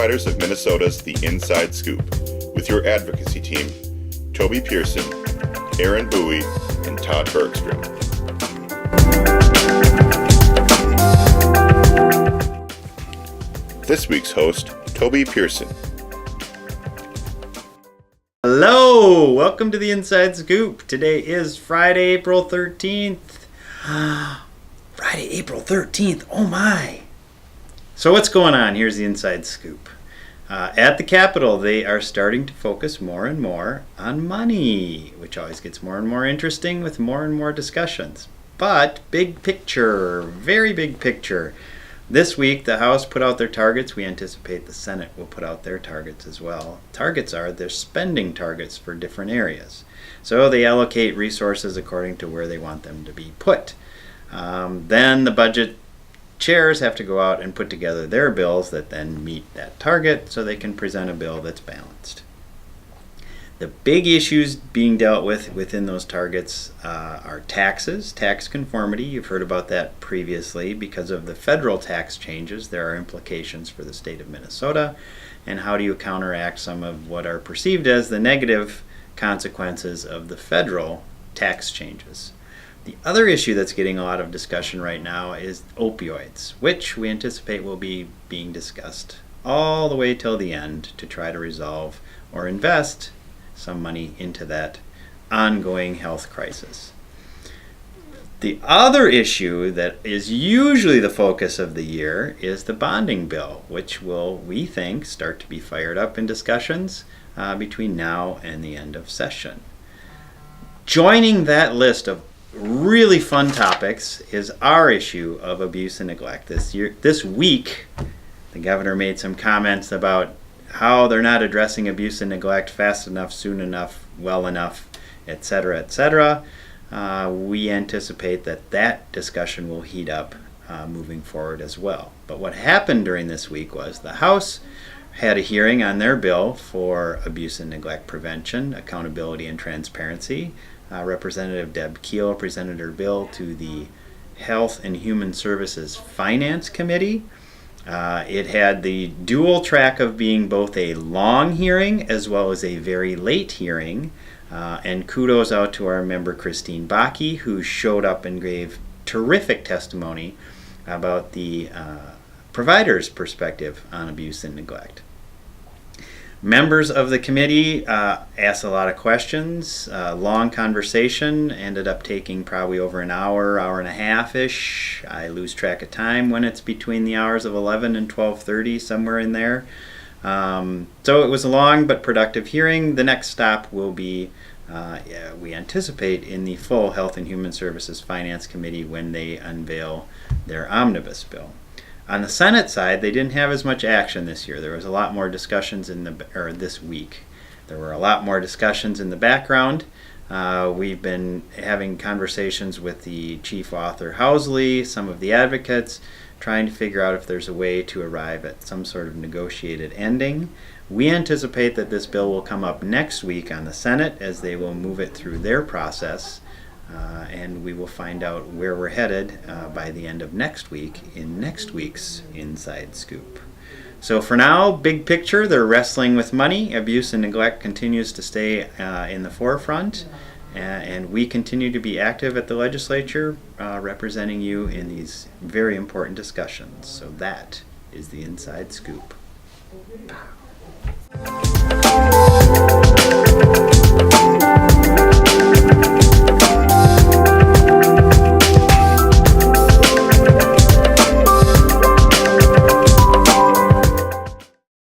providers of Minnesota's The Inside Scoop, with your advocacy team, Toby Pearson, Aaron Bowie, and Todd Bergstrom. This week's host, Toby Pearson. Hello! Welcome to The Inside Scoop. Today is Friday, April 13th. Friday, April 13th. Oh my! So what's going on? Here's The Inside Scoop. At the Capitol, they are starting to focus more and more on money, which always gets more and more interesting with more and more discussions. But big picture, very big picture. This week, the House put out their targets. We anticipate the Senate will put out their targets as well. Targets are their spending targets for different areas. So they allocate resources according to where they want them to be put. Then the budget chairs have to go out and put together their bills that then meet that target so they can present a bill that's balanced. The big issues being dealt with within those targets are taxes, tax conformity. You've heard about that previously. Because of the federal tax changes, there are implications for the state of Minnesota. And how do you counteract some of what are perceived as the negative consequences of the federal tax changes? The other issue that's getting a lot of discussion right now is opioids, which we anticipate will be being discussed all the way till the end to try to resolve or invest some money into that ongoing health crisis. The other issue that is usually the focus of the year is the bonding bill, which will, we think, start to be fired up in discussions between now and the end of session. Joining that list of really fun topics is our issue of abuse and neglect. This week, the governor made some comments about how they're not addressing abuse and neglect fast enough, soon enough, well enough, etc., etc. We anticipate that discussion will heat up moving forward as well. But what happened during this week was the House had a hearing on their bill for abuse and neglect prevention, accountability, and transparency. Representative Deb Keel presented her bill to the Health and Human Services Finance Committee. It had the dual track of being both a long hearing as well as a very late hearing. And kudos out to our member Christine Bakke, who showed up and gave terrific testimony about the provider's perspective on abuse and neglect. Members of the committee asked a lot of questions. Long conversation, ended up taking probably over an hour, hour and a half-ish. I lose track of time when it's between the hours of 11 and 12:30, somewhere in there. So it was a long but productive hearing. The next stop will be, we anticipate, in the full Health and Human Services Finance Committee when they unveil their omnibus bill. On the Senate side, they didn't have as much action this year. There was a lot more discussions this week. There were a lot more discussions in the background. We've been having conversations with the chief author Housley, some of the advocates, trying to figure out if there's a way to arrive at some sort of negotiated ending. We anticipate that this bill will come up next week on the Senate as they will move it through their process. And we will find out where we're headed by the end of next week in next week's Inside Scoop. So for now, big picture, they're wrestling with money. Abuse and neglect continues to stay in the forefront. And we continue to be active at the legislature, representing you in these very important discussions. So that is the Inside Scoop.